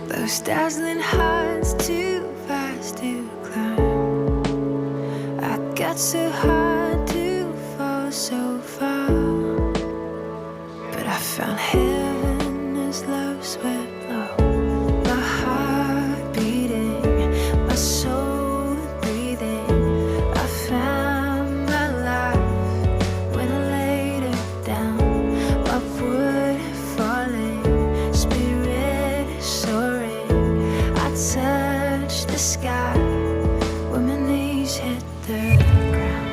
Those dazzling heights too fast to climb. I got so hard to fall so far, but I found heaven as love swept low. My heart beating, my soul breathing. I found my life when I laid it down. Upward falling, spirit soaring. I touched the sky when my knees hit the ground.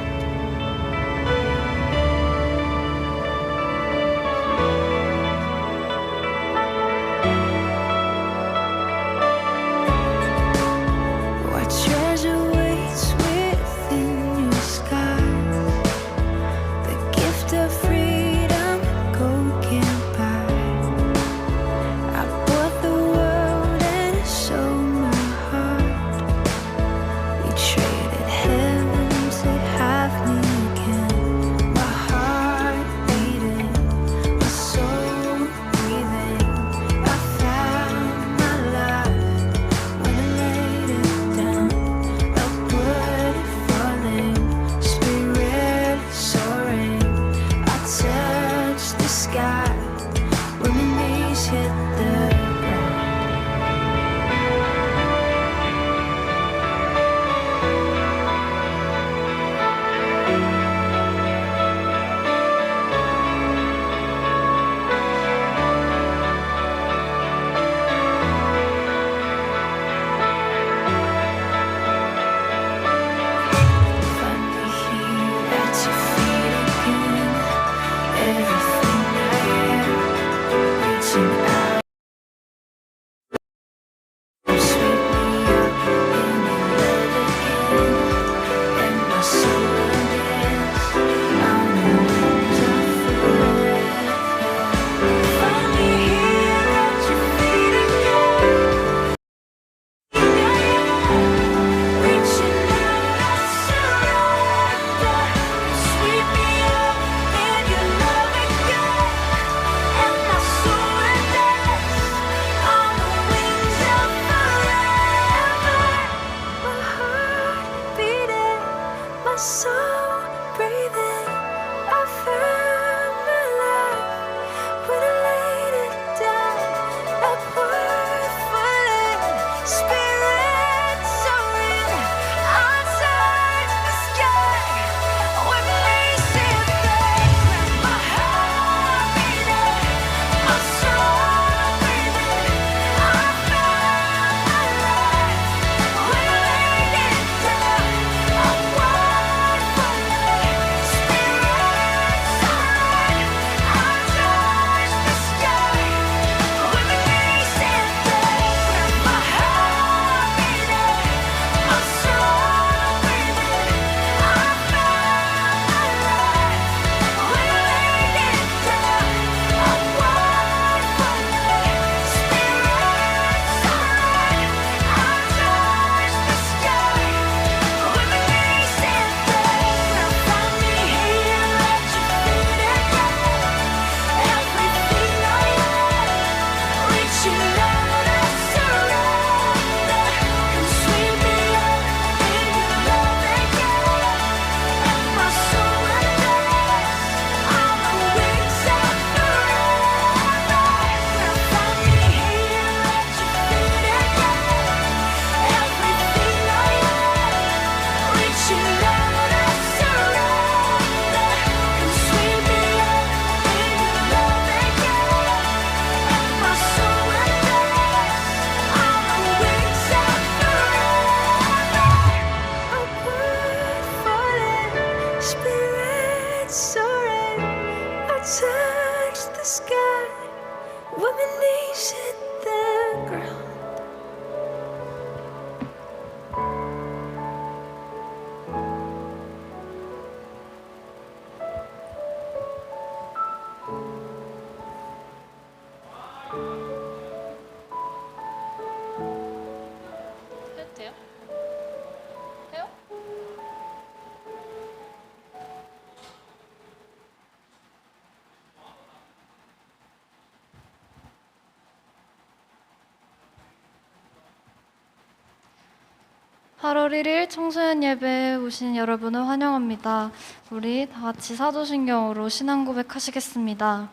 8월 1일 청소년 예배에 오신 여러분을 환영합니다. 우리 다 같이 사도신경으로 신앙 고백하시겠습니다.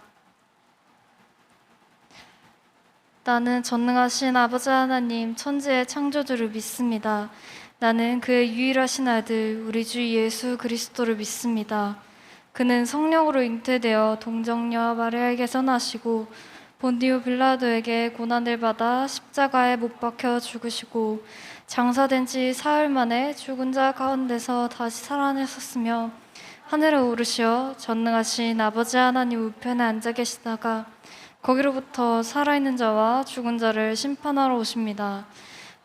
나는 전능하신 아버지 하나님 천지의 창조주를 믿습니다. 나는 그의 유일하신 아들 우리 주 예수 그리스도를 믿습니다. 그는 성령으로 잉태되어 동정녀 마리아에게서 나시고 본디오 빌라도에게 고난을 받아 십자가에 못 박혀 죽으시고 장사된 지 사흘 만에 죽은 자 가운데서 다시 살아나셨으며 하늘에 오르시어 전능하신 아버지 하나님 우편에 앉아 계시다가 거기로부터 살아있는 자와 죽은 자를 심판하러 오십니다.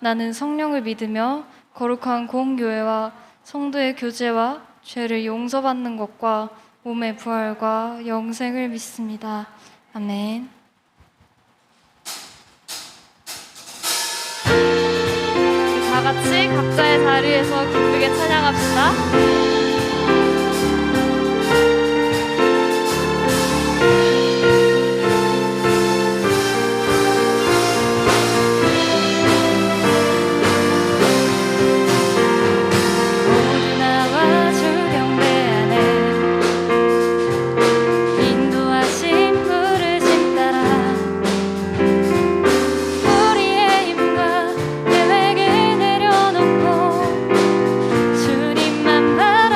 나는 성령을 믿으며 거룩한 공교회와 성도의 교제와 죄를 용서받는 것과 몸의 부활과 영생을 믿습니다. 아멘. 다 같이 각자의 자리에서 기쁘게 찬양합시다. 주님만 바라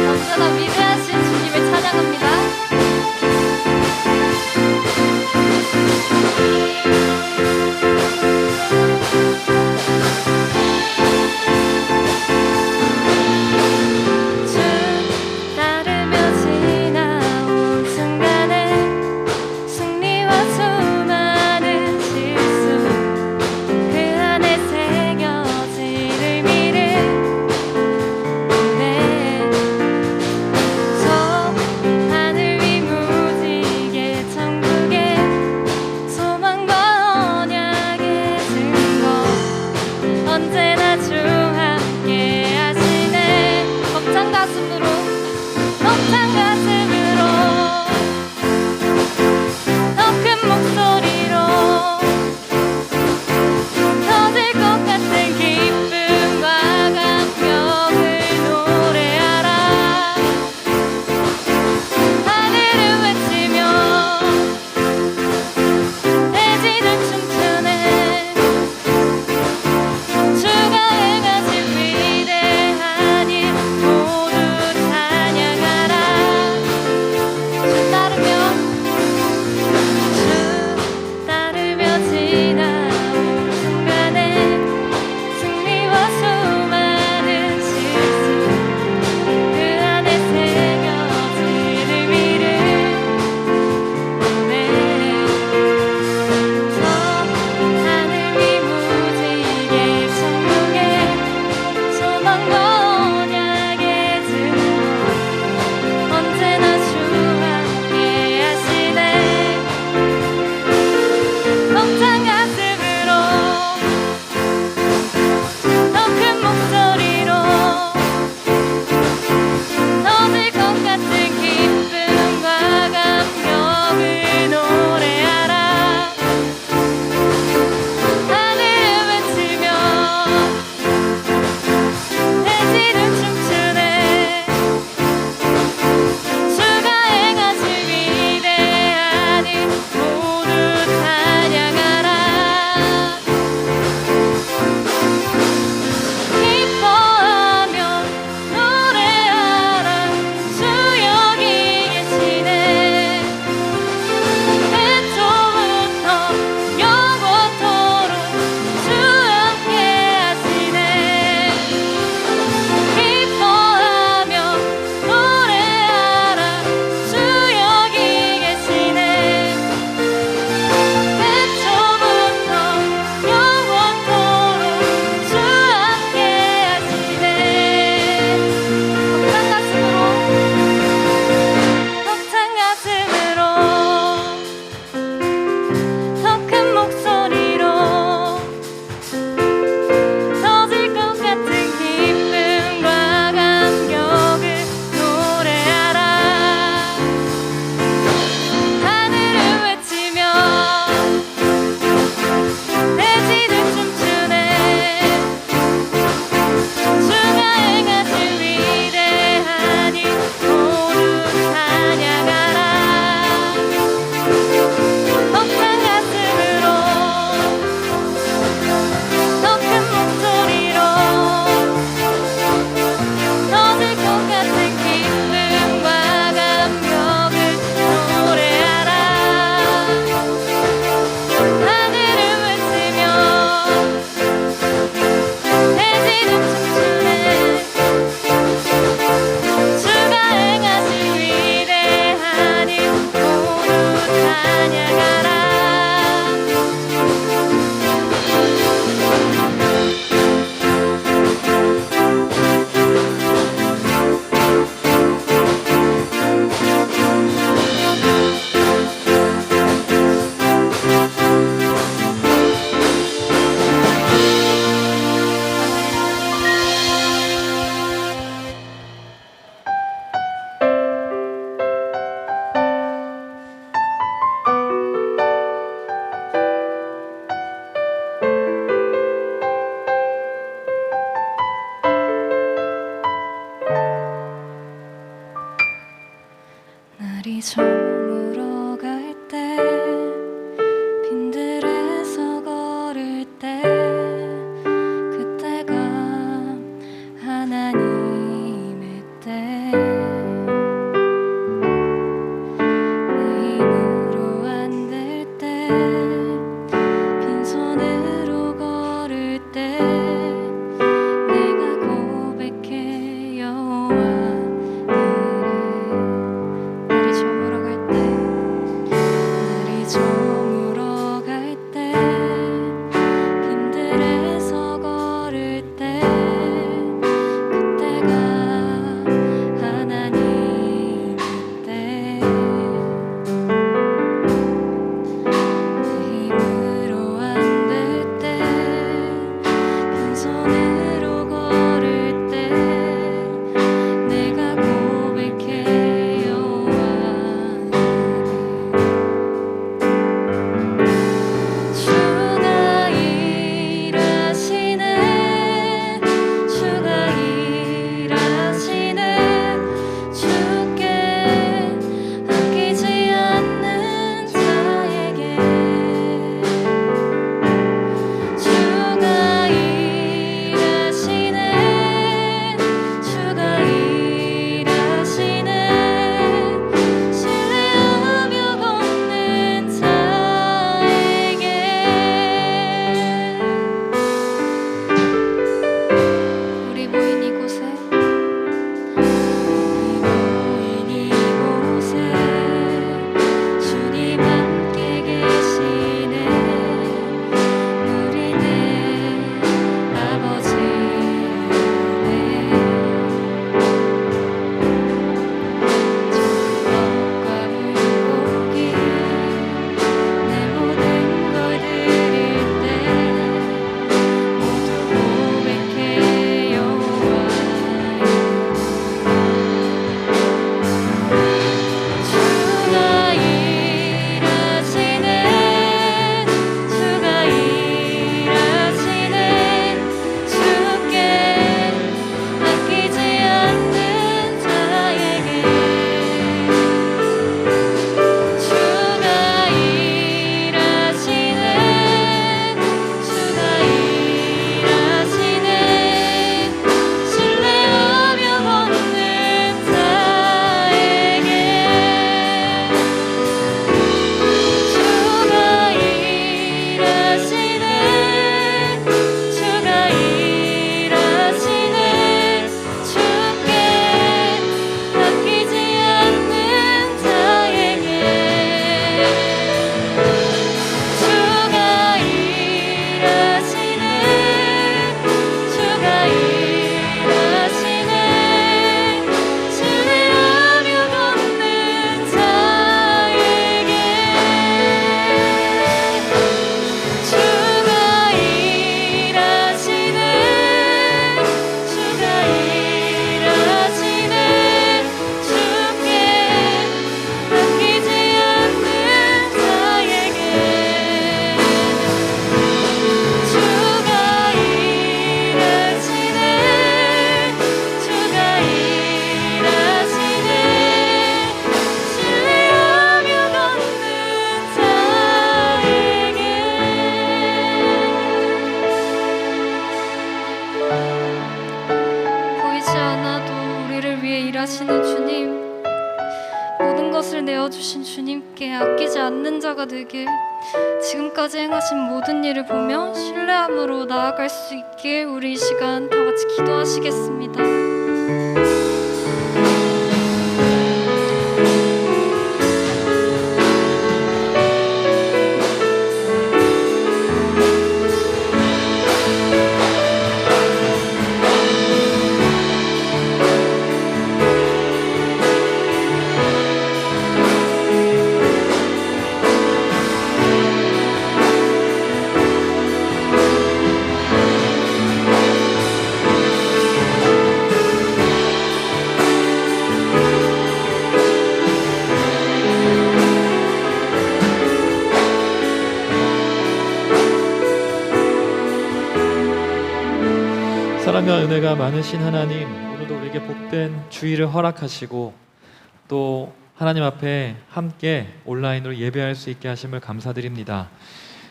언제나 위대하신 주님을 찬양합니다. 주 따르며 지나온 순간에 승리와 수많은 실수 그 안에 새겨질 의미를 저 하늘 위 무지개 천국에 소망과 언약의 증거 언제나 주 함께 하시네. 벅찬 가슴으로 벅찬 가슴으로 더 큰 목소리로 터질 것 같은 기쁨과 감격을 노래하라. 하늘을 외치며 대지를 춤추네. 주가 행하신 위대한 일 모두 찬양하라. 주 따르며 지나온 순간에 승리와 수많은 실수 그 안에 새겨질 의미를 저 하늘 위 무지개 천국에 소망과 언약의 증거 언제나 주 함께 하시네. 벅찬 가슴으로 더 큰 목소리로 터질 것 같은 기쁨과 감격을 노래하라. 하늘을 외치며 대지를 춤추네. 주가 행하신 위대한 일 모두 찬양하라. 기뻐하며 노래하라. 주 여기 계시네. 애초부터 영원토록 주 함께 하시네. 기뻐하며 노래하라. 주 여기 계시네. 애초부터 영원토록 주 함께 하시네. 벅찬 가슴으로 더 큰 목소리로 터질 것 같은 기쁨과 감격을 노래하라. 하늘을 외치며 대지를 춤추네. 주가 행하신 위대한 일 모두 찬양하라. 벅찬 가슴으로 더 큰 목소리로 터질 것 같은 기쁨과 감격을 노래하라. 하늘을 외치며 대지를 춤추네. 주가 행하신 위대한 일 모두 찬양하라. 날이 저물어갈 때 빈들에서 걸을 때 그때가 하나님 보이지 않아도 우리를 위해 일하시는 주님, 모든 것을 내어주신 주님께 아끼지 않는 자가 되게, 지금까지 행하신 모든 일을 보며 신뢰함으로 나아갈 수 있게 우리 이 시간 다 같이 기도하시겠습니다. 사랑과 은혜가 많으신 하나님, 오늘도 우리에게 복된 주일을 허락하시고 또 하나님 앞에 함께 온라인으로 예배할 수 있게 하심을 감사드립니다.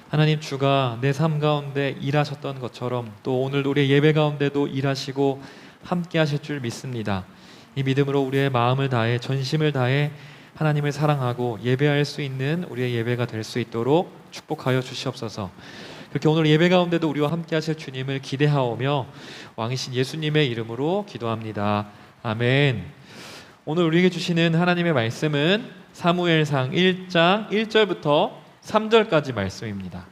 하나님, 주가 내 삶 가운데 일하셨던 것처럼 또 오늘 우리의 예배 가운데도 일하시고 함께 하실 줄 믿습니다. 이 믿음으로 우리의 마음을 다해 전심을 다해 하나님을 사랑하고 예배할 수 있는 우리의 예배가 될 수 있도록 축복하여 주시옵소서. 그렇게 오늘 예배 가운데도 우리와 함께 하실 주님을 기대하오며 왕이신 예수님의 이름으로 기도합니다. 아멘. 오늘 우리에게 주시는 하나님의 말씀은 사무엘상 1장 1절부터 3절까지 말씀입니다.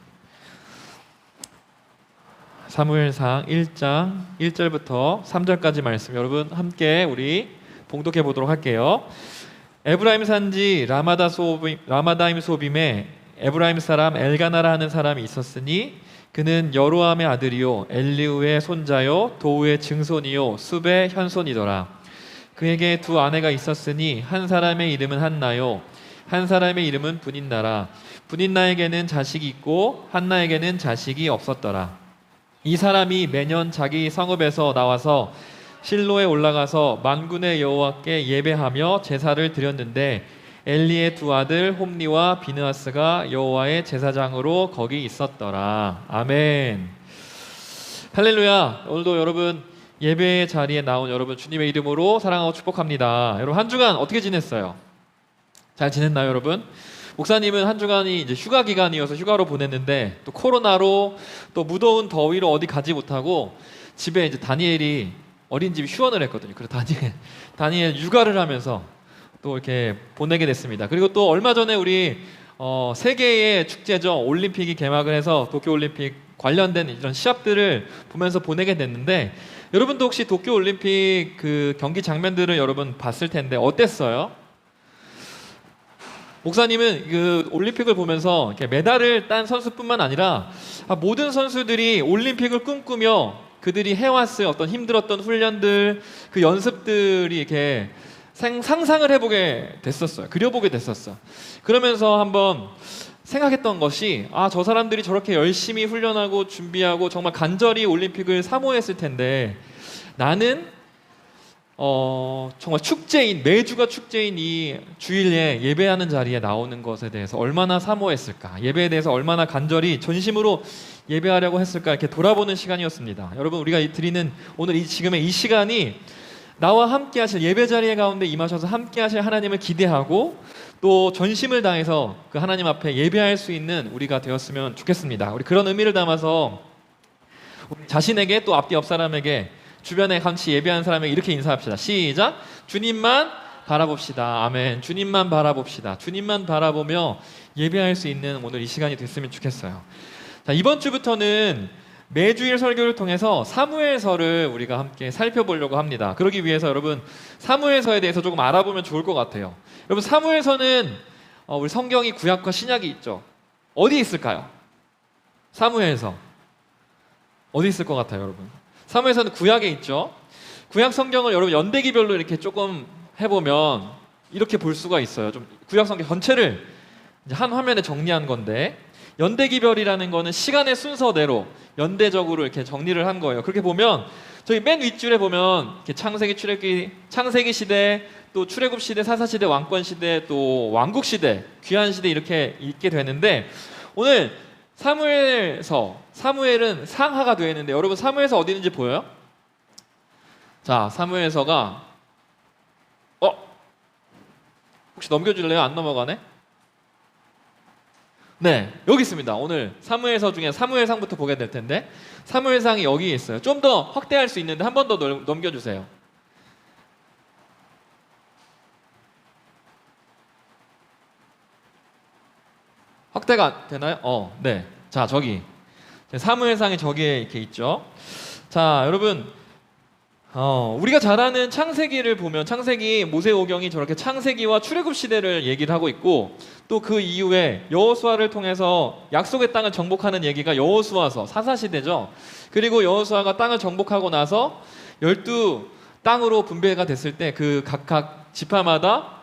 사무엘상 1장 1절부터 3절까지 말씀, 여러분 함께 우리 봉독해 보도록 할게요. 에브라임 산지 라마다임 소빔에 에브라임 사람 엘가나라 하는 사람이 있었으니 그는 여로함의 아들이요 엘리우의 손자요 도우의 증손이요 숲의 현손이더라. 그에게 두 아내가 있었으니 한 사람의 이름은 한나요 한 사람의 이름은 분인나라. 분인나에게는 자식이 있고 한나에게는 자식이 없었더라. 이 사람이 매년 자기 성읍에서 나와서 실로에 올라가서 만군의 여호와께 예배하며 제사를 드렸는데 엘리의 두 아들 홈니와 비느하스가 여호와의 제사장으로 거기 있었더라. 아멘. 할렐루야. 오늘도 여러분 예배 자리에 나온 여러분 주님의 이름으로 사랑하고 축복합니다. 여러분 한 주간 어떻게 지냈어요? 잘 지냈나요, 여러분? 목사님은 한 주간이 이제 휴가 기간이어서 휴가로 보냈는데 또 코로나로 또 무더운 더위로 어디 가지 못하고 집에 이제 다니엘이 어린이집이 휴원을 했거든요. 그래서 다니엘 육아를 하면서 또 이렇게 보내게 됐습니다. 그리고 또 얼마 전에 우리 세계의 축제죠. 올림픽이 개막을 해서 도쿄올림픽 관련된 이런 시합들을 보면서 보내게 됐는데, 여러분도 혹시 도쿄올림픽 그 경기 장면들을 여러분 봤을 텐데 어땠어요? 목사님은 그 올림픽을 보면서 이렇게 메달을 딴 선수뿐만 아니라 모든 선수들이 올림픽을 꿈꾸며 그들이 해왔을 어떤 힘들었던 훈련들, 그 연습들이 이렇게 상상을 해보게 됐었어요. 그려보게 됐었어. 그러면서 한번 생각했던 것이, 저 사람들이 저렇게 열심히 훈련하고 준비하고 정말 간절히 올림픽을 사모했을 텐데 나는 정말 축제인, 매주가 축제인 이 주일에 예배하는 자리에 나오는 것에 대해서 얼마나 사모했을까, 예배에 대해서 얼마나 간절히 전심으로 예배하려고 했을까, 이렇게 돌아보는 시간이었습니다. 여러분, 우리가 드리는 오늘 지금의 이 시간이 나와 함께 하실, 예배 자리에 가운데 임하셔서 함께 하실 하나님을 기대하고 또 전심을 다해서 그 하나님 앞에 예배할 수 있는 우리가 되었으면 좋겠습니다. 우리 그런 의미를 담아서 우리 자신에게 또 앞뒤 옆 사람에게 주변에 같이 예배하는 사람에게 이렇게 인사합시다. 시작. 주님만 바라봅시다. 아멘. 주님만 바라봅시다. 주님만 바라보며 예배할 수 있는 오늘 이 시간이 됐으면 좋겠어요. 자, 이번 주부터는 매주일 설교를 통해서 사무엘서를 우리가 함께 살펴보려고 합니다. 그러기 위해서 여러분 사무엘서에 대해서 조금 알아보면 좋을 것 같아요. 여러분, 사무엘서는 우리 성경이 구약과 신약이 있죠. 어디 있을까요? 사무엘서 어디 있을 것 같아요, 여러분? 사무엘서는 구약에 있죠. 구약 성경을 여러분 연대기별로 이렇게 조금 해보면 이렇게 볼 수가 있어요. 좀 구약 성경 전체를 이제 한 화면에 정리한 건데, 연대기별이라는 거는 시간의 순서대로 연대적으로 이렇게 정리를 한 거예요. 그렇게 보면 저희 맨 윗줄에 보면 이렇게 창세기, 출애굽기, 창세기 시대, 또 출애굽 시대, 사사 시대, 왕권 시대, 또 왕국 시대, 귀한 시대 이렇게 있게 되는데, 오늘 사무엘은 상하가 되어 있는데 여러분 사무엘서 어디 있는지 보여요? 자, 사무엘서가 혹시 넘겨줄래요? 안 넘어가네? 네, 여기 있습니다. 오늘 사무엘서 중에 사무엘상부터 보게 될 텐데 사무엘상이 여기에 있어요. 좀 더 확대할 수 있는데 한 번 더 넘겨주세요. 확대가 되나요? 네. 자, 저기 사무엘상이 저기에 이렇게 있죠. 자, 여러분, 우리가 잘 아는 창세기를 보면 창세기 모세오경이 저렇게 창세기와 출애굽 시대를 얘기를 하고 있고 또 그 이후에 여호수아를 통해서 약속의 땅을 정복하는 얘기가 여호수아서 사사시대죠. 그리고 여호수아가 땅을 정복하고 나서 12 땅으로 분배가 됐을 때 그 각각 지파마다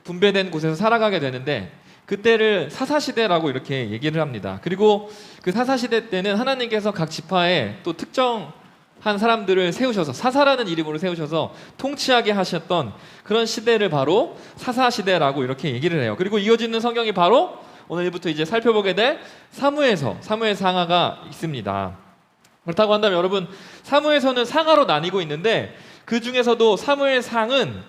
분배된 곳에서 살아가게 되는데 그때를 사사시대라고 이렇게 얘기를 합니다. 그리고 그 사사시대 때는 하나님께서 각 지파에 또 특정한 사람들을 세우셔서 사사라는 이름으로 세우셔서 통치하게 하셨던 그런 시대를 바로 사사시대라고 이렇게 얘기를 해요. 그리고 이어지는 성경이 바로 오늘부터 이제 살펴보게 될 사무엘상하가 있습니다. 그렇다고 한다면 여러분, 사무엘서는 상하로 나뉘고 있는데 그 중에서도 사무엘상은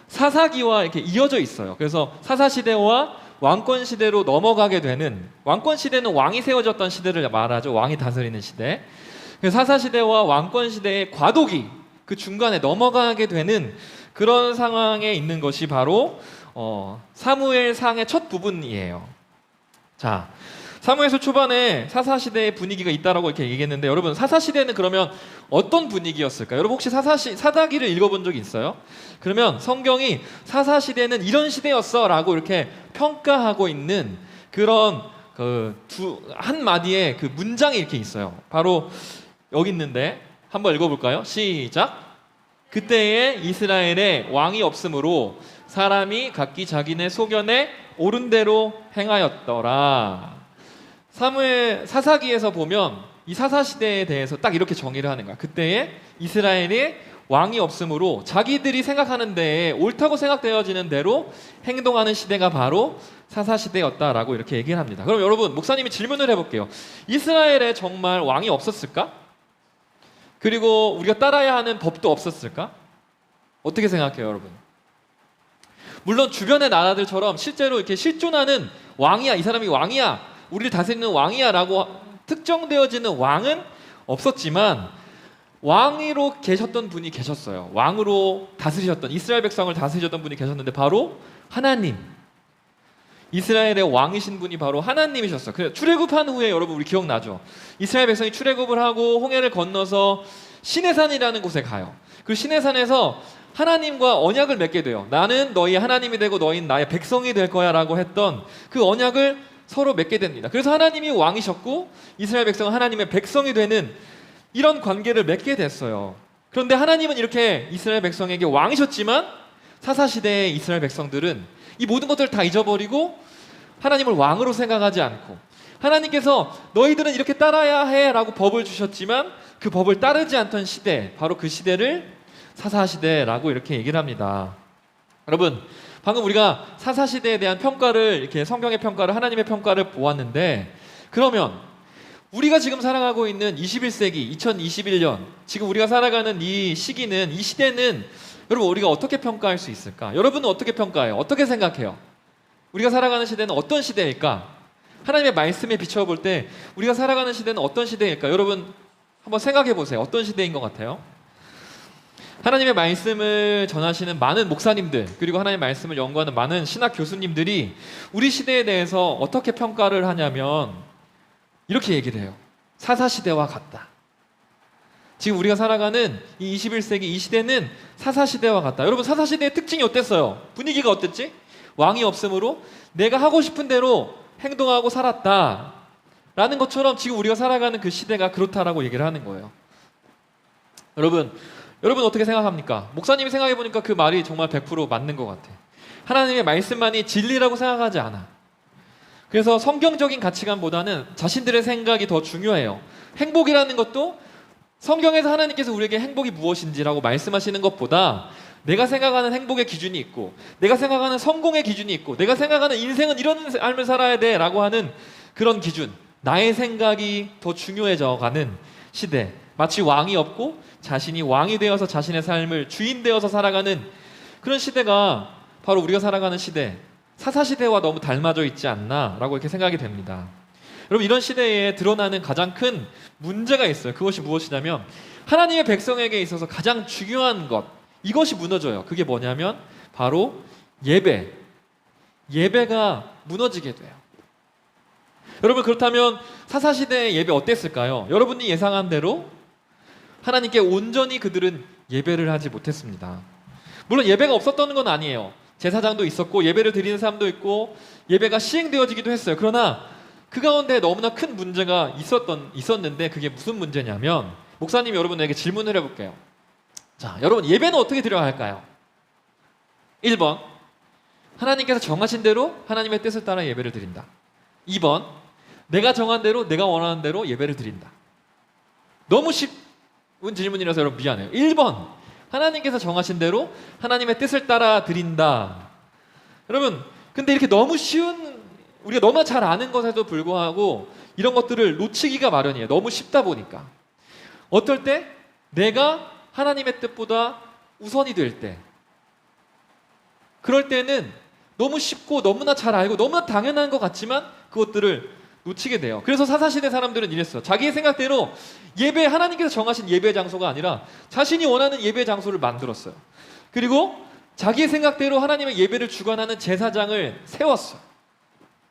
사사기와 이렇게 이어져 있어요. 그래서 사사시대와 왕권시대로 넘어가게 되는, 왕권시대는 왕이 세워졌던 시대를 말하죠. 왕이 다스리는 시대. 사사시대와 왕권시대의 과도기, 그 중간에 넘어가게 되는 그런 상황에 있는 것이 바로 사무엘상의 첫 부분이에요. 자, 사무엘서 초반에 사사시대의 분위기가 있다라고 이렇게 얘기했는데 여러분, 사사시대는 그러면 어떤 분위기였을까요? 여러분 혹시 사사기를 읽어본 적이 있어요? 그러면 성경이 사사시대는 이런 시대였어 라고 이렇게 평가하고 있는 그런 한 마디의 그 문장이 이렇게 있어요. 바로 여기 있는데 한번 읽어볼까요? 시작. 그때에 이스라엘에 왕이 없으므로 사람이 각기 자기네 소견에 옳은 대로 행하였더라. 사사기에서 보면 이 사사시대에 대해서 딱 이렇게 정의를 하는 거야. 그때에 이스라엘에 왕이 없으므로 자기들이 생각하는 데에 옳다고 생각되어지는 대로 행동하는 시대가 바로 사사시대였다라고 이렇게 얘기를 합니다. 그럼 여러분, 목사님이 질문을 해볼게요. 이스라엘에 정말 왕이 없었을까? 그리고 우리가 따라야 하는 법도 없었을까? 어떻게 생각해요, 여러분? 물론 주변의 나라들처럼 실제로 이렇게 실존하는 왕이야, 이 사람이 왕이야, 우리를 다스리는 왕이야 라고 특정되어지는 왕은 없었지만 왕으로 계셨던 분이 계셨어요. 왕으로 다스리셨던, 이스라엘 백성을 다스리셨던 분이 계셨는데 바로 하나님, 이스라엘의 왕이신 분이 바로 하나님이셨어요. 그래서 출애굽한 후에 여러분 우리 기억나죠? 이스라엘 백성이 출애굽을 하고 홍해를 건너서 시내산이라는 곳에 가요. 그 시내산에서 하나님과 언약을 맺게 돼요. 나는 너희 하나님이 되고 너희는 나의 백성이 될 거야 라고 했던 그 언약을 서로 맺게 됩니다. 그래서 하나님이 왕이셨고 이스라엘 백성은 하나님의 백성이 되는 이런 관계를 맺게 됐어요. 그런데 하나님은 이렇게 이스라엘 백성에게 왕이셨지만 사사시대의 이스라엘 백성들은 이 모든 것들을 다 잊어버리고 하나님을 왕으로 생각하지 않고 하나님께서 너희들은 이렇게 따라야 해 라고 법을 주셨지만 그 법을 따르지 않던 시대, 바로 그 시대를 사사시대라고 이렇게 얘기를 합니다. 여러분, 방금 우리가 사사시대에 대한 평가를, 이렇게 성경의 평가를, 하나님의 평가를 보았는데, 그러면 우리가 지금 살아가고 있는 21세기 2021년 지금 우리가 살아가는 이 시기는, 이 시대는 여러분 우리가 어떻게 평가할 수 있을까? 여러분은 어떻게 평가해요? 어떻게 생각해요? 우리가 살아가는 시대는 어떤 시대일까? 하나님의 말씀에 비춰볼 때 우리가 살아가는 시대는 어떤 시대일까? 여러분 한번 생각해 보세요. 어떤 시대인 것 같아요? 하나님의 말씀을 전하시는 많은 목사님들, 그리고 하나님의 말씀을 연구하는 많은 신학 교수님들이 우리 시대에 대해서 어떻게 평가를 하냐면 이렇게 얘기를 해요. 사사시대와 같다. 지금 우리가 살아가는 이 21세기 이 시대는 사사시대와 같다. 여러분, 사사시대의 특징이 어땠어요? 분위기가 어땠지? 왕이 없으므로 내가 하고 싶은 대로 행동하고 살았다 라는 것처럼 지금 우리가 살아가는 그 시대가 그렇다라고 얘기를 하는 거예요. 여러분 어떻게 생각합니까? 목사님이 생각해보니까 그 말이 정말 100% 맞는 것 같아. 하나님의 말씀만이 진리라고 생각하지 않아. 그래서 성경적인 가치관보다는 자신들의 생각이 더 중요해요. 행복이라는 것도 성경에서 하나님께서 우리에게 행복이 무엇인지라고 말씀하시는 것보다 내가 생각하는 행복의 기준이 있고, 내가 생각하는 성공의 기준이 있고, 내가 생각하는 인생은 이런 삶을 살아야 돼 라고 하는 그런 기준, 나의 생각이 더 중요해져 가는 시대, 마치 왕이 없고 자신이 왕이 되어서 자신의 삶을 주인 되어서 살아가는 그런 시대가 바로 우리가 살아가는 시대, 사사시대와 너무 닮아져 있지 않나라고 이렇게 생각이 됩니다. 여러분, 이런 시대에 드러나는 가장 큰 문제가 있어요. 그것이 무엇이냐면 하나님의 백성에게 있어서 가장 중요한 것, 이것이 무너져요. 그게 뭐냐면 바로 예배가 무너지게 돼요. 여러분, 그렇다면 사사시대의 예배 어땠을까요? 여러분이 예상한 대로 하나님께 온전히 그들은 예배를 하지 못했습니다. 물론 예배가 없었던 건 아니에요. 제사장도 있었고 예배를 드리는 사람도 있고 예배가 시행되어지기도 했어요. 그러나 그 가운데 너무나 큰 문제가 있었는데 그게 무슨 문제냐면, 목사님이 여러분에게 질문을 해볼게요. 자, 여러분, 예배는 어떻게 드려야 할까요? 1번, 하나님께서 정하신 대로 하나님의 뜻을 따라 예배를 드린다. 2번, 내가 정한 대로 내가 원하는 대로 예배를 드린다. 너무 쉬운 질문이라서 여러분 미안해요. 1번, 하나님께서 정하신 대로 하나님의 뜻을 따라 드린다. 여러분, 근데 이렇게 너무 쉬운, 우리가 너무나 잘 아는 것에도 불구하고 이런 것들을 놓치기가 마련이에요. 너무 쉽다 보니까. 어떨 때 내가 하나님의 뜻보다 우선이 될 때, 그럴 때는 너무 쉽고 너무나 잘 알고 너무나 당연한 것 같지만 그것들을 놓치게 돼요. 그래서 사사시대 사람들은 이랬어요. 자기의 생각대로 하나님께서 정하신 예배 장소가 아니라 자신이 원하는 예배 장소를 만들었어요. 그리고 자기의 생각대로 하나님의 예배를 주관하는 제사장을 세웠어요.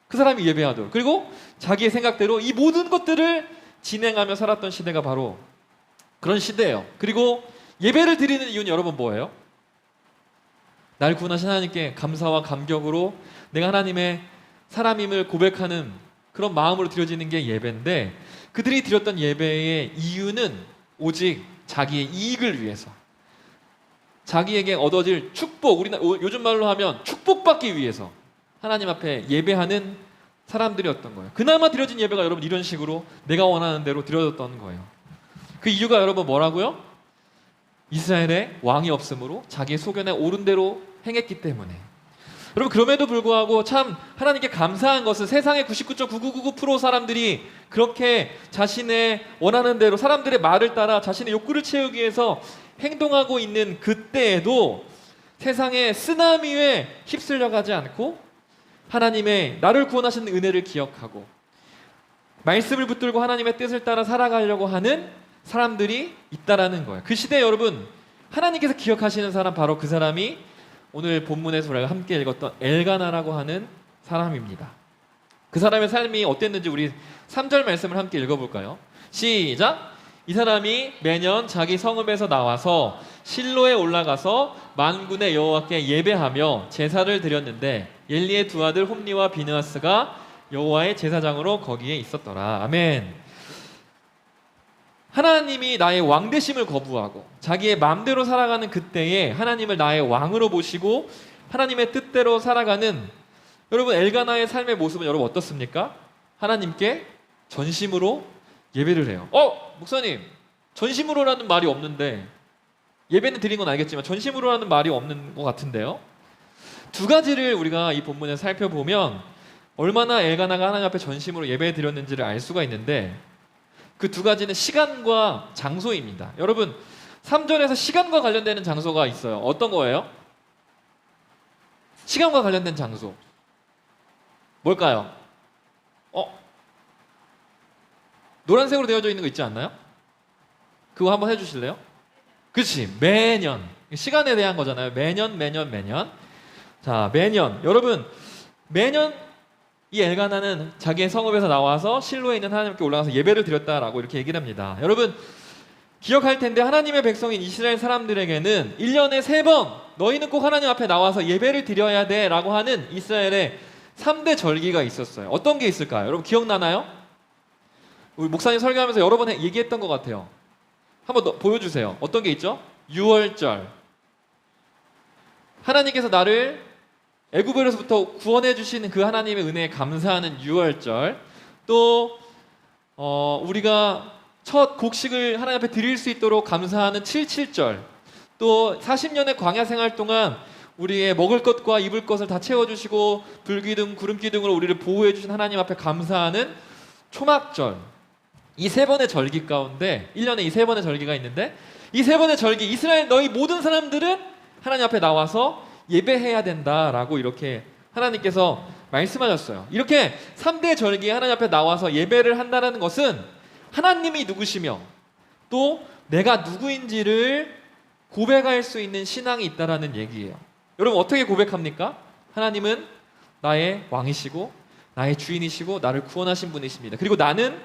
그 사람이 예배하도록. 그리고 자기의 생각대로 이 모든 것들을 진행하며 살았던 시대가 바로 그런 시대예요. 그리고 예배를 드리는 이유는 여러분 뭐예요? 날 구원하신 하나님께 감사와 감격으로 내가 하나님의 사람임을 고백하는 그런 마음으로 드려지는 게 예배인데, 그들이 드렸던 예배의 이유는 오직 자기의 이익을 위해서, 자기에게 얻어질 축복, 우리나 요즘 말로 하면 축복받기 위해서 하나님 앞에 예배하는 사람들이었던 거예요. 그나마 드려진 예배가 여러분 이런 식으로 내가 원하는 대로 드려졌던 거예요. 그 이유가 여러분 뭐라고요? 이스라엘에 왕이 없으므로 자기의 소견에 옳은 대로 행했기 때문에. 여러분, 그럼에도 불구하고 참 하나님께 감사한 것은 세상의 99.9999% 사람들이 그렇게 자신의 원하는 대로 사람들의 말을 따라 자신의 욕구를 채우기 위해서 행동하고 있는 그때에도 세상의 쓰나미에 휩쓸려 가지 않고 하나님의 나를 구원하신 은혜를 기억하고 말씀을 붙들고 하나님의 뜻을 따라 살아가려고 하는 사람들이 있다라는 거예요. 그 시대에 여러분, 하나님께서 기억하시는 사람, 바로 그 사람이 오늘 본문에서 우리가 함께 읽었던 엘가나라고 하는 사람입니다. 그 사람의 삶이 어땠는지 우리 3절 말씀을 함께 읽어볼까요? 시작! 이 사람이 매년 자기 성읍에서 나와서 실로에 올라가서 만군의 여호와께 예배하며 제사를 드렸는데 엘리의 두 아들 홈니와 비느하스가 여호와의 제사장으로 거기에 있었더라. 아멘. 하나님이 나의 왕되심을 거부하고 자기의 마음대로 살아가는 그때에 하나님을 나의 왕으로 모시고 하나님의 뜻대로 살아가는 여러분 엘가나의 삶의 모습은 여러분 어떻습니까? 하나님께 전심으로 예배를 해요. 목사님, 전심으로라는 말이 없는데, 예배는 드린 건 알겠지만 전심으로라는 말이 없는 것 같은데요. 두 가지를 우리가 이 본문에 살펴보면 얼마나 엘가나가 하나님 앞에 전심으로 예배 드렸는지를 알 수가 있는데, 그 두 가지는 시간과 장소입니다. 여러분, 3절에서 시간과 관련되는 장소가 있어요. 어떤 거예요? 시간과 관련된 장소 뭘까요? 노란색으로 되어져 있는 거 있지 않나요? 그거 한번 해주실래요? 그렇지, 매년. 시간에 대한 거잖아요. 매년. 자, 매년. 여러분, 매년 이 엘가나는 자기의 성읍에서 나와서 실로에 있는 하나님께 올라가서 예배를 드렸다라고 이렇게 얘기를 합니다. 여러분, 기억할 텐데 하나님의 백성인 이스라엘 사람들에게는 1년에 3번 너희는 꼭 하나님 앞에 나와서 예배를 드려야 돼 라고 하는 이스라엘의 3대 절기가 있었어요. 어떤 게 있을까요? 여러분 기억나나요? 우리 목사님 설교하면서 여러 번 얘기했던 것 같아요. 한번 더 보여주세요. 어떤 게 있죠? 유월절. 하나님께서 나를 애굽에서부터 구원해 주시는 그 하나님의 은혜에 감사하는 유월절. 또 우리가 첫 곡식을 하나님 앞에 드릴 수 있도록 감사하는 77절. 또 40년의 광야 생활 동안 우리의 먹을 것과 입을 것을 다 채워주시고 불기둥, 구름기둥으로 우리를 보호해 주신 하나님 앞에 감사하는 초막절. 이 세 번의 절기 가운데 1년에 이 세 번의 절기가 있는데 이 세 번의 절기 이스라엘 너희 모든 사람들은 하나님 앞에 나와서 예배해야 된다라고 이렇게 하나님께서 말씀하셨어요. 이렇게 3대 절기에 하나님 앞에 나와서 예배를 한다는 것은 하나님이 누구시며 또 내가 누구인지를 고백할 수 있는 신앙이 있다라는 얘기예요. 여러분 어떻게 고백합니까? 하나님은 나의 왕이시고 나의 주인이시고 나를 구원하신 분이십니다. 그리고 나는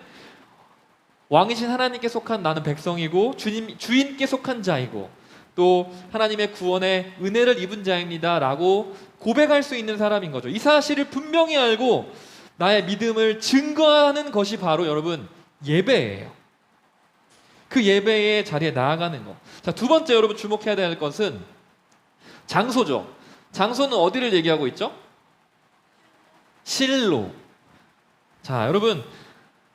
왕이신 하나님께 속한 나는 백성이고 주인께 속한 자이고 또 하나님의 구원의 은혜를 입은 자입니다 라고 고백할 수 있는 사람인 거죠. 이 사실을 분명히 알고 나의 믿음을 증거하는 것이 바로 여러분 예배예요. 그 예배의 자리에 나아가는 것. 자, 두 번째 여러분 주목해야 될 것은 장소죠. 장소는 어디를 얘기하고 있죠? 실로. 자, 여러분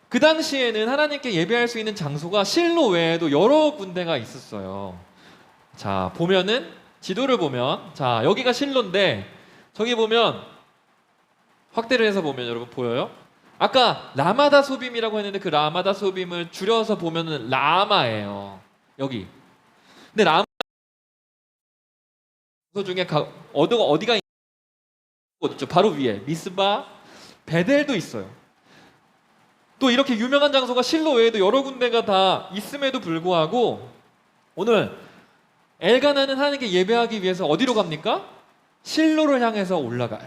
그 당시에는 하나님께 예배할 수 있는 장소가 실로 외에도 여러 군데가 있었어요. 자, 보면은 지도를 보면 자, 여기가 실로인데 저기 보면 확대를 해서 보면 여러분 보여요? 아까 라마다 소빔이라고 했는데 그 라마다 소빔을 줄여서 보면은 라마예요. 여기. 근데 라마 중에 어디가 있죠? 바로 위에 미스바, 베델도 있어요. 또 이렇게 유명한 장소가 실로 외에도 여러 군데가 다 있음에도 불구하고 오늘 엘가나는 하나님께 예배하기 위해서 어디로 갑니까? 실로를 향해서 올라가요.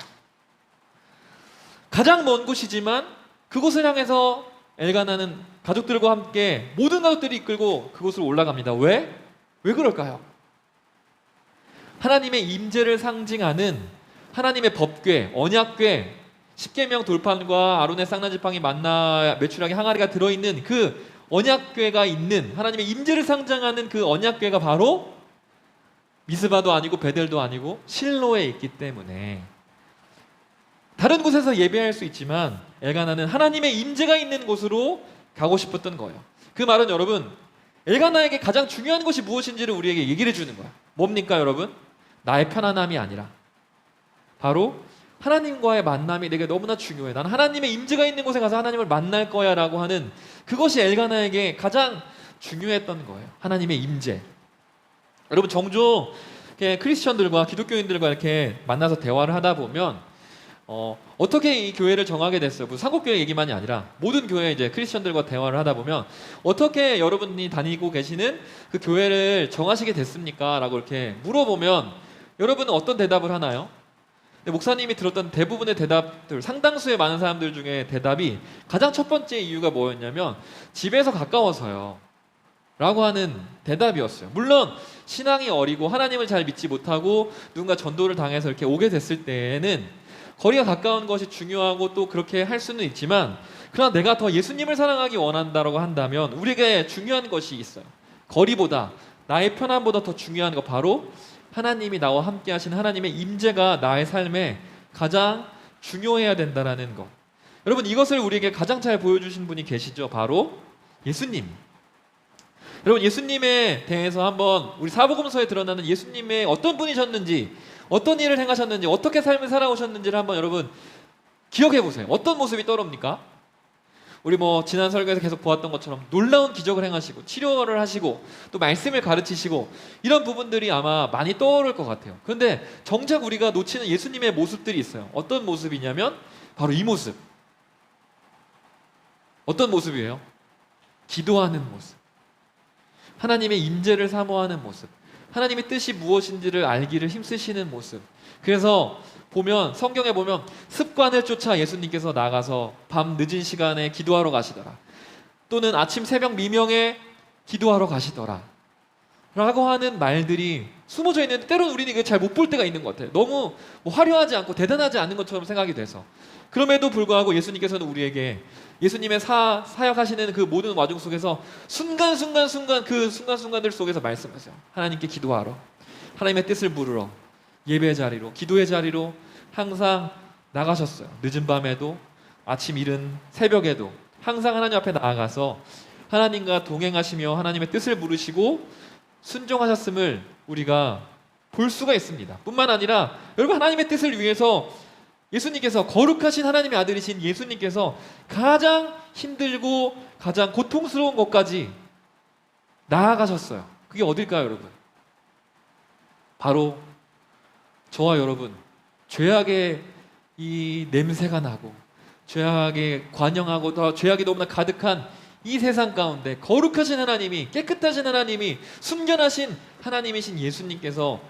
가장 먼 곳이지만 그곳을 향해서 엘가나는 가족들과 함께 모든 가족들이 이끌고 그곳으로 올라갑니다. 왜? 왜 그럴까요? 하나님의 임재를 상징하는 하나님의 법궤, 언약궤, 십계명 돌판과 아론의 쌍난지팡이 만나 메추라기 항아리가 들어있는 그 언약궤가 있는 하나님의 임재를 상징하는 그 언약궤가 바로 미스바도 아니고 베델도 아니고 실로에 있기 때문에 다른 곳에서 예배할 수 있지만 엘가나는 하나님의 임재가 있는 곳으로 가고 싶었던 거예요. 그 말은 여러분 엘가나에게 가장 중요한 것이 무엇인지를 우리에게 얘기를 해주는 거야. 뭡니까 여러분? 나의 편안함이 아니라 바로 하나님과의 만남이 내게 너무나 중요해. 나는 하나님의 임재가 있는 곳에 가서 하나님을 만날 거야 라고 하는 그것이 엘가나에게 가장 중요했던 거예요. 하나님의 임재. 여러분 종종 크리스천들과 기독교인들과 이렇게 만나서 대화를 하다 보면 어떻게 이 교회를 정하게 됐어요? 상국교회 얘기만이 아니라 모든 교회 이제 크리스천들과 대화를 하다 보면 어떻게 여러분이 다니고 계시는 그 교회를 정하시게 됐습니까? 라고 이렇게 물어보면 여러분은 어떤 대답을 하나요? 목사님이 들었던 대부분의 대답들, 상당수의 많은 사람들 중에 대답이 가장 첫 번째 이유가 뭐였냐면 집에서 가까워서요 라고 하는 대답이었어요. 물론 신앙이 어리고 하나님을 잘 믿지 못하고 누군가 전도를 당해서 이렇게 오게 됐을 때에는 거리가 가까운 것이 중요하고 또 그렇게 할 수는 있지만 그러나 내가 더 예수님을 사랑하기 원한다고 한다면 우리에게 중요한 것이 있어요. 거리보다 나의 편안보다 더 중요한 거 바로 하나님이 나와 함께 하시는 하나님의 임재가 나의 삶에 가장 중요해야 된다는 것. 여러분 이것을 우리에게 가장 잘 보여주신 분이 계시죠. 바로 예수님. 여러분 예수님에 대해서 한번 우리 사복음서에 드러나는 예수님의 어떤 분이셨는지 어떤 일을 행하셨는지 어떻게 삶을 살아오셨는지를 한번 여러분 기억해 보세요. 어떤 모습이 떠오릅니까? 우리 지난 설교에서 계속 보았던 것처럼 놀라운 기적을 행하시고 치료를 하시고 또 말씀을 가르치시고 이런 부분들이 아마 많이 떠오를 것 같아요. 그런데 정작 우리가 놓치는 예수님의 모습들이 있어요. 어떤 모습이냐면 바로 이 모습. 어떤 모습이에요? 기도하는 모습. 하나님의 임재를 사모하는 모습. 하나님의 뜻이 무엇인지를 알기를 힘쓰시는 모습. 그래서 성경에 보면 습관을 쫓아 예수님께서 나가서 밤 늦은 시간에 기도하러 가시더라. 또는 아침 새벽 미명에 기도하러 가시더라. 라고 하는 말들이 숨어져 있는데 때로는 우리는 이걸 잘 못 볼 때가 있는 것 같아요. 너무 화려하지 않고 대단하지 않은 것처럼 생각이 돼서. 그럼에도 불구하고 예수님께서는 우리에게 예수님의 사역하시는 그 모든 와중 속에서 순간순간 그 순간순간들 속에서 말씀하세요. 하나님께 기도하러, 하나님의 뜻을 물으러, 예배의 자리로, 기도의 자리로 항상 나가셨어요. 늦은 밤에도 아침 이른 새벽에도 항상 하나님 앞에 나아가서 하나님과 동행하시며 하나님의 뜻을 물으시고 순종하셨음을 우리가 볼 수가 있습니다. 뿐만 아니라 여러분 하나님의 뜻을 위해서 예수님께서 거룩하신 하나님의 아들이신 예수님께서 가장 힘들고 가장 고통스러운 것까지 나아가셨어요. 그게 어딜까요, 여러분? 바로 저와 여러분, 죄악의 이 냄새가 나고 죄악에 관영하고 더 죄악이 너무나 가득한 이 세상 가운데 거룩하신 하나님이, 깨끗하신 하나님이, 순전하신 하나님이신 예수님께서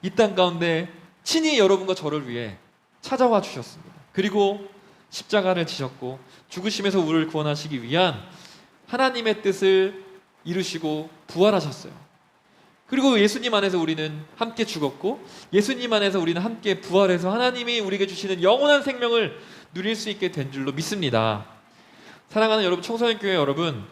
이 땅 가운데 친히 여러분과 저를 위해 찾아와 주셨습니다. 그리고 십자가를 지셨고 죽으심에서 우리를 구원하시기 위한 하나님의 뜻을 이루시고 부활하셨어요. 그리고 예수님 안에서 우리는 함께 죽었고 예수님 안에서 우리는 함께 부활해서 하나님이 우리에게 주시는 영원한 생명을 누릴 수 있게 된 줄로 믿습니다. 사랑하는 여러분, 청소년교회 여러분,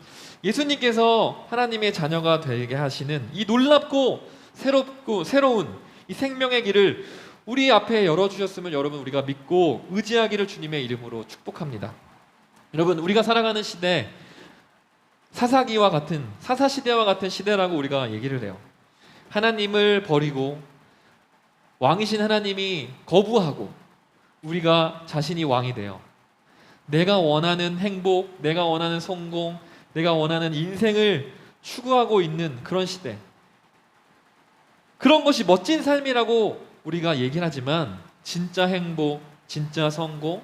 예수님께서 하나님의 자녀가 되게 하시는 이 놀랍고 새롭고 새로운 이 생명의 길을 우리 앞에 열어주셨음을 여러분 우리가 믿고 의지하기를 주님의 이름으로 축복합니다. 여러분, 우리가 살아가는 시대, 사사기와 같은, 사사시대와 같은 시대라고 우리가 얘기를 해요. 하나님을 버리고 왕이신 하나님이 거부하고 우리가 자신이 왕이 되어 내가 원하는 행복, 내가 원하는 성공, 내가 원하는 인생을 추구하고 있는 그런 시대. 그런 것이 멋진 삶이라고 우리가 얘기를 하지만 진짜 행복, 진짜 성공,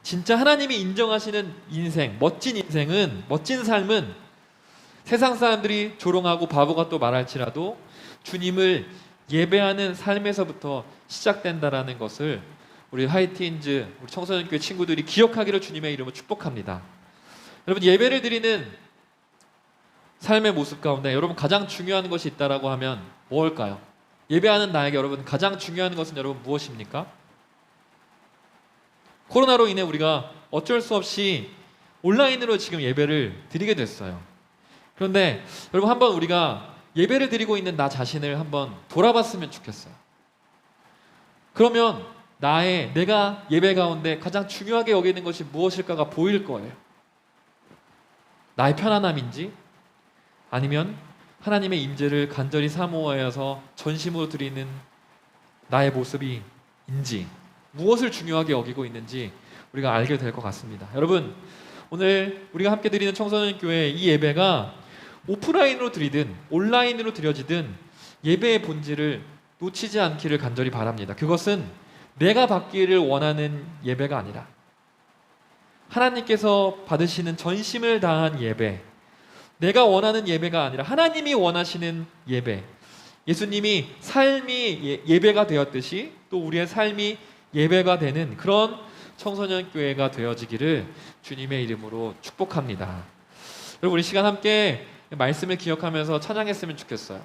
진짜 하나님이 인정하시는 인생, 멋진 인생은, 멋진 삶은 세상 사람들이 조롱하고 바보가 또 말할지라도 주님을 예배하는 삶에서부터 시작된다라는 것을 우리 화이트인즈, 우리 청소년교회 친구들이 기억하기를 주님의 이름으로 축복합니다. 여러분, 예배를 드리는 삶의 모습 가운데 여러분 가장 중요한 것이 있다라고 하면 뭘까요? 예배하는 나에게 여러분 가장 중요한 것은 여러분 무엇입니까? 코로나로 인해 우리가 어쩔 수 없이 온라인으로 지금 예배를 드리게 됐어요. 그런데 여러분, 한번 우리가 예배를 드리고 있는 나 자신을 한번 돌아봤으면 좋겠어요. 그러면 내가 예배 가운데 가장 중요하게 여기는 것이 무엇일까가 보일 거예요. 나의 편안함인지, 아니면 하나님의 임재를 간절히 사모하여서 전심으로 드리는 나의 모습인지, 무엇을 중요하게 여기고 있는지 우리가 알게 될 것 같습니다. 여러분, 오늘 우리가 함께 드리는 청소년교회 이 예배가 오프라인으로 드리든 온라인으로 드려지든 예배의 본질을 놓치지 않기를 간절히 바랍니다. 그것은 내가 받기를 원하는 예배가 아니라 하나님께서 받으시는 전심을 다한 예배, 내가 원하는 예배가 아니라 하나님이 원하시는 예배, 예수님이 삶이 예배가 되었듯이 또 우리의 삶이 예배가 되는 그런 청소년교회가 되어지기를 주님의 이름으로 축복합니다. 여러분, 우리 시간 함께 말씀을 기억하면서 찬양했으면 좋겠어요.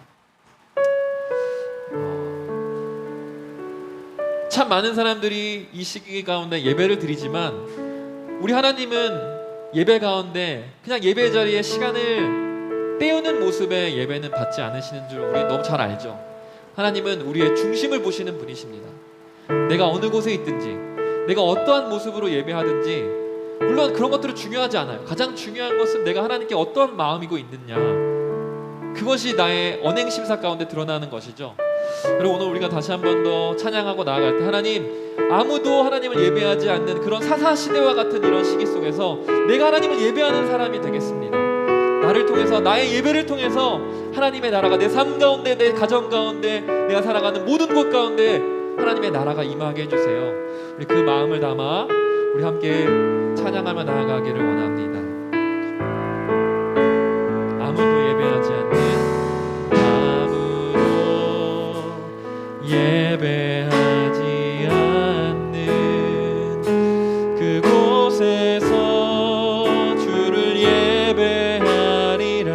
참 많은 사람들이 이 시기 가운데 예배를 드리지만 우리 하나님은 예배 가운데 그냥 예배 자리에 시간을 때우는 모습의 예배는 받지 않으시는 줄 우리 너무 잘 알죠. 하나님은 우리의 중심을 보시는 분이십니다. 내가 어느 곳에 있든지, 내가 어떠한 모습으로 예배하든지, 물론 그런 것들은 중요하지 않아요. 가장 중요한 것은 내가 하나님께 어떠한 마음이고 있느냐, 그것이 나의 언행심사 가운데 드러나는 것이죠. 그리고 오늘 우리가 다시 한 번 더 찬양하고 나아갈 때, 하나님, 아무도 하나님을 예배하지 않는 그런 사사시대와 같은 이런 시기 속에서 내가 하나님을 예배하는 사람이 되겠습니다. 나를 통해서, 나의 예배를 통해서 하나님의 나라가 내 삶 가운데, 내 가정 가운데, 내가 살아가는 모든 곳 가운데 하나님의 나라가 임하게 해주세요. 우리 그 마음을 담아 우리 함께 찬양하며 나아가기를 원합니다. 아무도 예배하지 않는, 아무도 예배하지 않는 그곳에서 주를 예배하리라.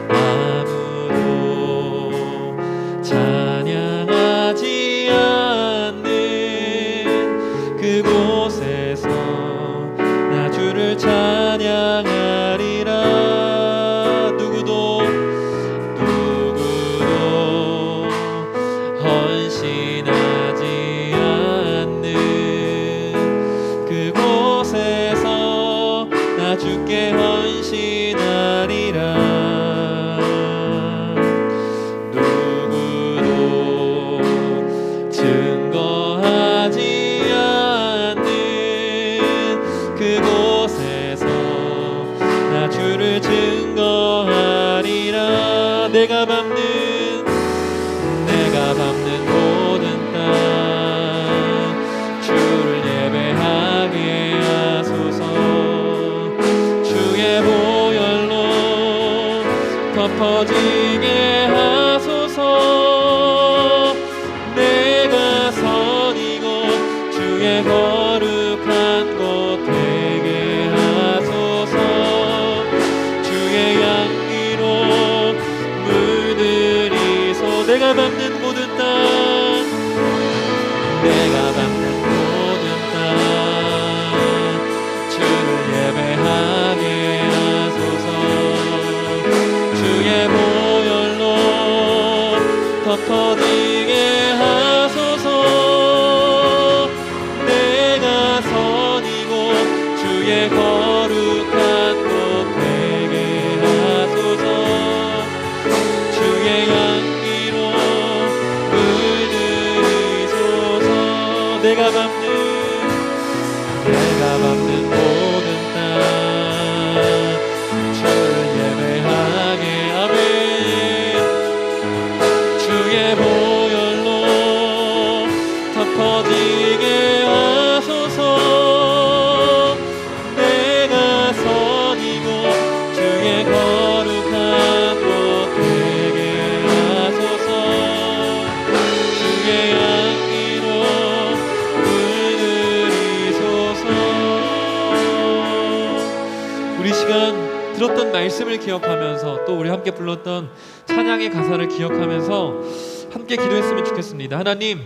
아무도 찬양하지 않는 그곳에서 내가 밟는 모든 땅 주를 예배하게 하소서. 주의 보혈로 덮어지게 하소서. 내가 선이고 주의 거룩한 곳 되게 하소서. 주의 향기로 물들이소. 내가 밟는 모든 땅 주를 예배하게 하소서. 주의 보혈로 덮어지게 하소서. 내가 선이고 주의 거룩한 곳 되게 하소서. 주의 향기로 물들이소서. 내가 밟는 모든 땅 주를 예배하게. 아멘. 주의 보혈로 덮어지게 하소서. 내가 선이고 주의 거룩한 곳 되게 하소서. 주의 향기로 물들이소서. 우리 시간 들었던 말씀을 기억하면서 또 우리 함께 불렀던 찬양의 가사를 기억하면서 함께 기도했으면 좋겠습니다. 하나님,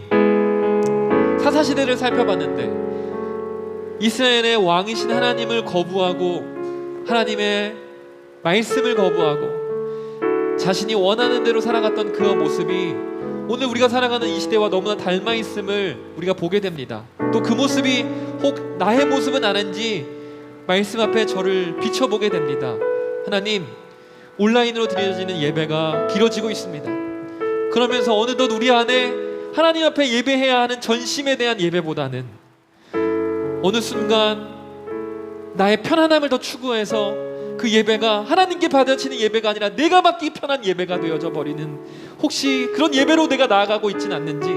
사사시대를 살펴봤는데 이스라엘의 왕이신 하나님을 거부하고 하나님의 말씀을 거부하고 자신이 원하는 대로 살아갔던 그 모습이 오늘 우리가 살아가는 이 시대와 너무나 닮아 있음을 우리가 보게 됩니다. 또 그 모습이 혹 나의 모습은 아닌지 말씀 앞에 저를 비춰보게 됩니다. 하나님, 온라인으로 드려지는 예배가 길어지고 있습니다. 그러면서 어느덧 우리 안에 하나님 앞에 예배해야 하는 전심에 대한 예배보다는 어느 순간 나의 편안함을 더 추구해서 그 예배가 하나님께 받아지는 예배가 아니라 내가 받기 편한 예배가 되어져 버리는, 혹시 그런 예배로 내가 나아가고 있지는 않는지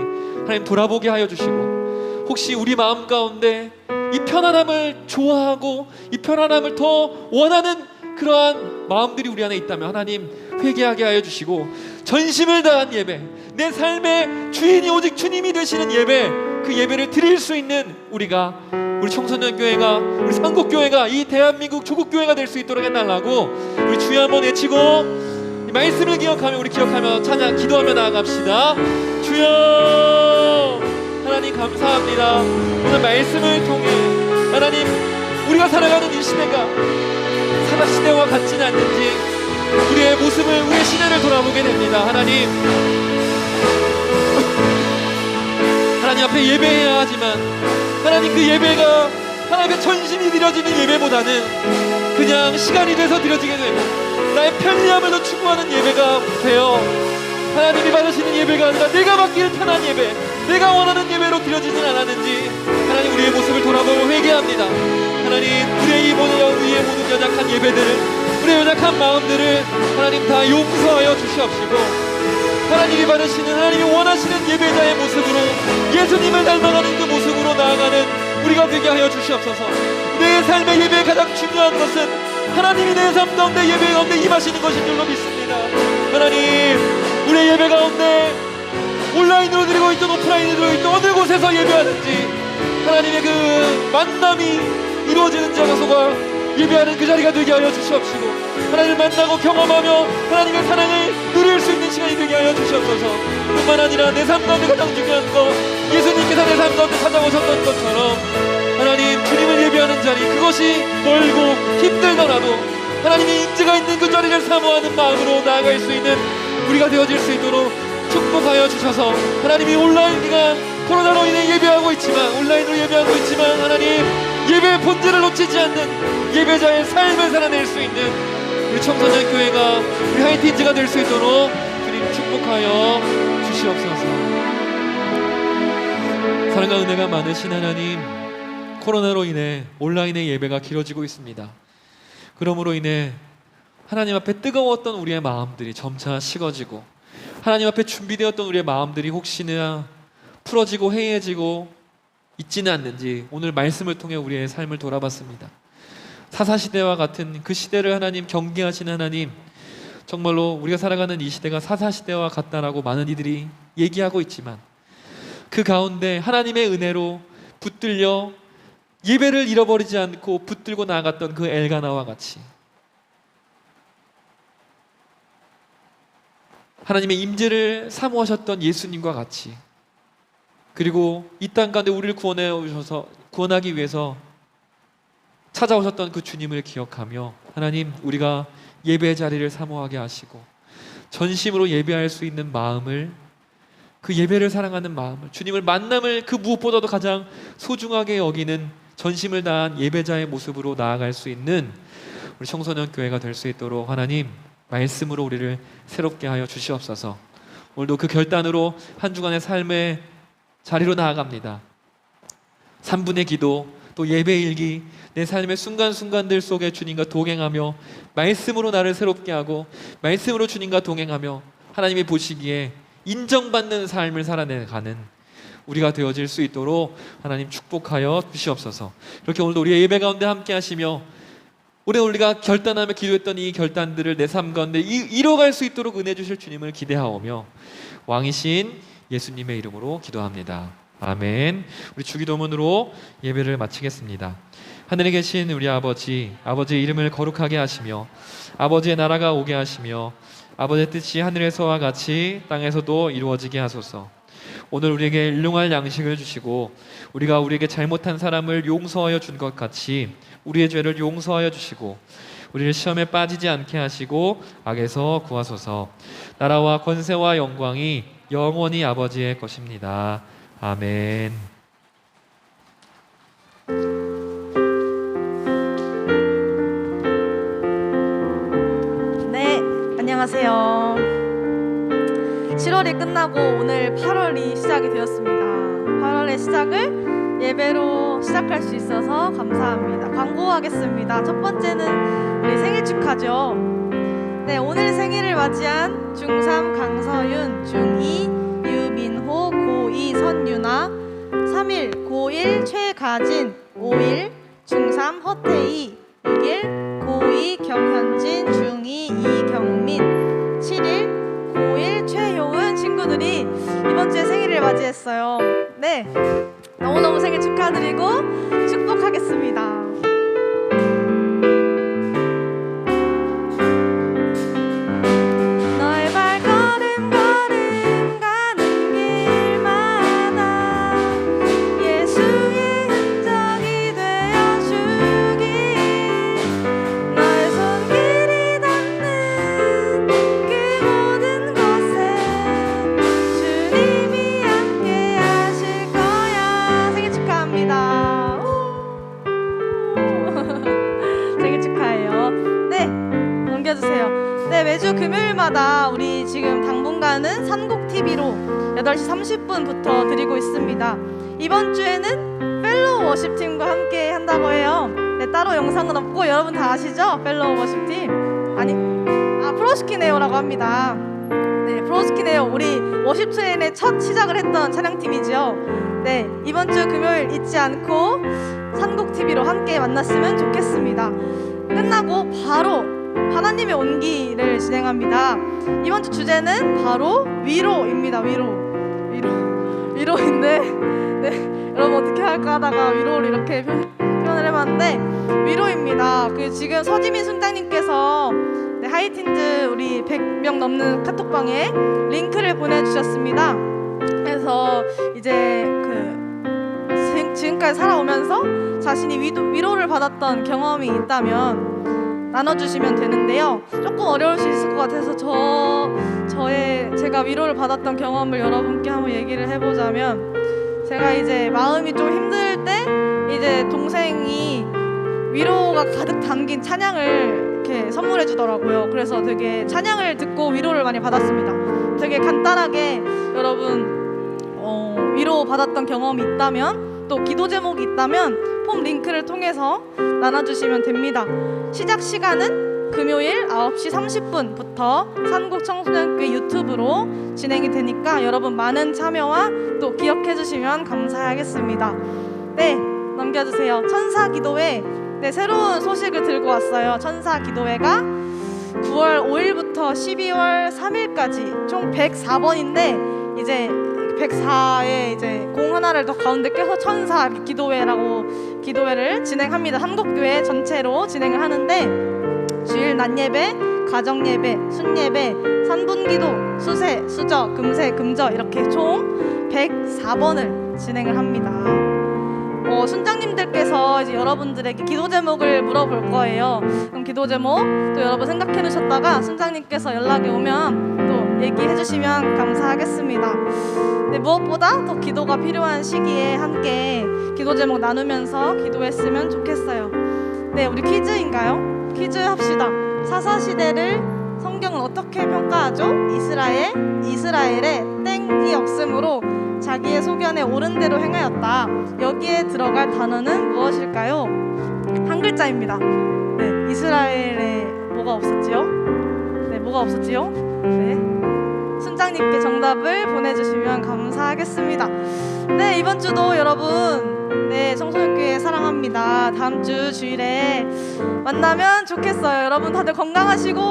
하나님 돌아보게 하여 주시고, 혹시 우리 마음 가운데 이 편안함을 좋아하고 이 편안함을 더 원하는 그러한 마음들이 우리 안에 있다면 하나님 회개하게 하여 주시고, 전심을 다한 예배, 내 삶의 주인이 오직 주님이 되시는 예배, 그 예배를 드릴 수 있는 우리가, 우리 청소년 교회가, 우리 상국교회가, 이 대한민국 조국교회가 될 수 있도록 해달라고 우리 주여 한번 외치고 이 말씀을 기억하며 우리 기억하며 찬양 기도하며 나아갑시다. 주여, 하나님 감사합니다. 오늘 말씀을 통해 하나님, 우리가 살아가는 이 시대가 사사시대와 같지는 않는지 우리의 모습을, 우리의 시대를 돌아보게 됩니다. 하나님, 하나님 앞에 예배해야 하지만 하나님, 그 예배가 하나님의 전심이 드려지는 예배보다는 그냥 시간이 돼서 드려지게 되고 나의 편리함을 더 추구하는 예배가 되어 하나님이 받으시는 예배가 아니라 내가 받기를 편한 예배, 내가 원하는 예배로 드려지진 않았는지 하나님, 우리의 모습을 돌아보고 회개합니다. 하나님, 우리의 모든 연약한 예배들을, 우리의 연약한 마음들을 하나님 다 용서하여 주시옵시고, 하나님이 받으시는, 하나님이 원하시는 예배자의 모습으로, 예수님을 닮아가는 그 모습으로 나아가는 우리가 되게 하여 주시옵소서. 내 삶의 예배의 가장 중요한 것은 하나님이 내 삶 가운데, 예배 가운데 임하시는 것인 줄로 믿습니다. 하나님, 우리의 예배 가운데 온라인으로 드리고 있든 오프라인으로 드리고 있든 어느 곳에서 예배하는지 하나님의 그 만남이 이루어지는 장소가 예배하는 그 자리가 되게 하여 주시옵시고, 하나님을 만나고 경험하며 하나님의 사랑을 누릴 수 있는 시간이 되게 하여 주시옵소서. 뿐만 아니라 내 삶 가운데 가장 중요한 거, 예수님께서 내 삶 가운데 찾아오셨던 것처럼 하나님, 주님을 예배하는 자리, 그것이 멀고 힘들더라도 하나님의 임재가 있는 그 자리를 사모하는 마음으로 나아갈 수 있는 우리가 되어질 수 있도록 축복하여 주셔서, 하나님이 온라인과 코로나로 인해 예배하고 있지만, 온라인으로 예배하고 있지만 하나님, 예배의 본질을 놓치지 않는 예배자의 삶을 살아낼 수 있는 우리 청소년 교회가, 우리 하이틴즈가 될 수 있도록 주님 축복하여 주시옵소서. 사랑과 은혜가 많으신 하나님, 코로나로 인해 온라인의 예배가 길어지고 있습니다. 그러므로 인해 하나님 앞에 뜨거웠던 우리의 마음들이 점차 식어지고 하나님 앞에 준비되었던 우리의 마음들이 혹시나 풀어지고 해이해지고 있지는 않는지 오늘 말씀을 통해 우리의 삶을 돌아봤습니다. 사사시대와 같은 그 시대를 하나님 경계하시는 하나님, 정말로 우리가 살아가는 이 시대가 사사시대와 같다라고 많은 이들이 얘기하고 있지만 그 가운데 하나님의 은혜로 붙들려 예배를 잃어버리지 않고 붙들고 나아갔던 그 엘가나와 같이 하나님의 임재를 사모하셨던 예수님과 같이, 그리고 이 땅 가운데 우리를 구원하기 위해서 찾아오셨던 그 주님을 기억하며 하나님, 우리가 예배의 자리를 사모하게 하시고 전심으로 예배할 수 있는 마음을, 그 예배를 사랑하는 마음을, 주님을 만남을 그 무엇보다도 가장 소중하게 여기는 전심을 다한 예배자의 모습으로 나아갈 수 있는 우리 청소년 교회가 될 수 있도록 하나님 말씀으로 우리를 새롭게 하여 주시옵소서. 오늘도 그 결단으로 한 주간의 삶의 자리로 나아갑니다. 3분의 기도, 또 예배 일기, 내 삶의 순간순간들 속에 주님과 동행하며 말씀으로 나를 새롭게 하고 말씀으로 주님과 동행하며 하나님이 보시기에 인정받는 삶을 살아내가는 우리가 되어질 수 있도록 하나님 축복하여 주시옵소서. 이렇게 오늘도 우리의 예배 가운데 함께 하시며 올해 우리가 결단하며 기도했던 이 결단들을 내 삶 가운데 이뤄갈 수 있도록 은혜 주실 주님을 기대하오며 왕이신 예수님의 이름으로 기도합니다. 아멘. 우리 주기도문으로 예배를 마치겠습니다. 하늘에 계신 우리 아버지, 아버지의 이름을 거룩하게 하시며 아버지의 나라가 오게 하시며 아버지의 뜻이 하늘에서와 같이 땅에서도 이루어지게 하소서. 오늘 우리에게 일용할 양식을 주시고 우리가 우리에게 잘못한 사람을 용서하여 준 것 같이 우리의 죄를 용서하여 주시고 우리를 시험에 빠지지 않게 하시고 악에서 구하소서. 나라와 권세와 영광이 영원히 아버지의 것입니다. 아멘. 네, 안녕하세요. 7월이 끝나고 오늘 8월이 시작이 되었습니다. 8월의 시작을 예배로 시작할 수 있어서 감사합니다. 광고하겠습니다. 첫 번째는 우리 생일 축하죠. 네, 오늘 생일을 맞이한 중3 강서윤, 중2 유민호, 고2 선유나, 3일 고1 최가진, 5일 중3 허태희, 6일 고2 경현진, 중2 이경민, 7일 고1 최효은 친구들이 이번 주에 생일을 맞이했어요. 네, 너무너무 생일 축하드리고 축복하겠습니다. 너의 발걸음 걸음 가는 길마다 예수의 흔적이 되어주길, 너의 손길이 닿는 그 모든 곳에 주님이 함께 하실 거야. 생일 축하합니다. 생일 축하해요. 네, 넘겨주세요. 네, 매주 금요일마다 우리 지금 당분간은 산곡TV로 8시 30분부터 드리고 있습니다. 이번 주에는 펠로우 워십팀과 함께 한다고 해요. 네, 따로 영상은 없고 여러분 다 아시죠? 펠로우 워십팀. 프로스키네오라고 합니다. 네, 프로스키네오, 우리 워십 트레인의 첫 시작을 했던 찬양팀이죠. 네, 이번 주 금요일 잊지 않고 산곡TV로 함께 만났으면 좋겠습니다. 끝나고 바로 하나님의 온기를 진행합니다. 이번 주 주제는 바로 위로입니다. 위로인데, 네, 여러분 어떻게 할까 하다가 위로를 이렇게 표현을 해봤는데 위로입니다. 지금 서지민 순장님께서 네, 하이틴즈 우리 100명 넘는 카톡방에 링크를 보내주셨습니다. 그래서 이제 지금까지 살아오면서 자신이 위로를 받았던 경험이 있다면 나눠주시면 되는데요. 조금 어려울 수 있을 것 같아서 제가 위로를 받았던 경험을 여러분께 한번 얘기를 해보자면, 제가 이제 마음이 좀 힘들 때 이제 동생이 위로가 가득 담긴 찬양을 이렇게 선물해 주더라고요. 그래서 되게 찬양을 듣고 위로를 많이 받았습니다. 되게 간단하게 여러분 위로 받았던 경험이 있다면, 또 기도 제목이 있다면 폼 링크를 통해서 나눠주시면 됩니다. 시작 시간은 금요일 9시 30분부터 산곡 청소년교회 유튜브로 진행이 되니까 여러분 많은 참여와 또 기억해 주시면 감사하겠습니다. 네, 넘겨주세요. 천사기도회, 네, 새로운 소식을 들고 왔어요. 천사기도회가 9월 5일부터 12월 3일까지 총 104번인데 이제 104에 이제 공 하나를 더 가운데 껴서 천사 기도회라고 기도회를 진행합니다. 한국교회 전체로 진행을 하는데 주일 낮 예배, 가정 예배, 순예배, 산분기도, 수세, 수저, 금세, 금저 이렇게 총 104번을 진행을 합니다. 순장님들께서 이제 여러분들에게 기도 제목을 물어볼 거예요. 그럼 기도 제목 또 여러분 생각해 놓으셨다가 순장님께서 연락이 오면 또 얘기해 주시면 감사하겠습니다. 네, 무엇보다 더 기도가 필요한 시기에 함께 기도 제목 나누면서 기도했으면 좋겠어요. 네, 우리 퀴즈인가요? 퀴즈 합시다. 사사시대를 성경은 어떻게 평가하죠? 이스라엘의 땡이 없으므로 자기의 소견에 옳은 대로 행하였다. 여기에 들어갈 단어는 무엇일까요? 한 글자입니다. 네, 이스라엘에 뭐가 없었지요? 네, 뭐가 없었지요? 네, 순장님께 정답을 보내주시면 감사하겠습니다. 네, 이번 주도 여러분, 네, 청소년교회 사랑합니다. 다음 주 주일에 만나면 좋겠어요. 여러분 다들 건강하시고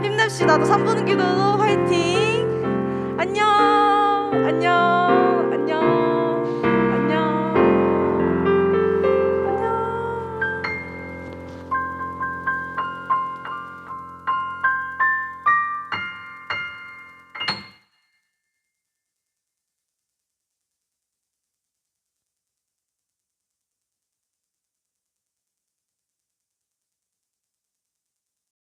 힘냅시다. 또 3분 기도도 화이팅. 안녕. 안녕.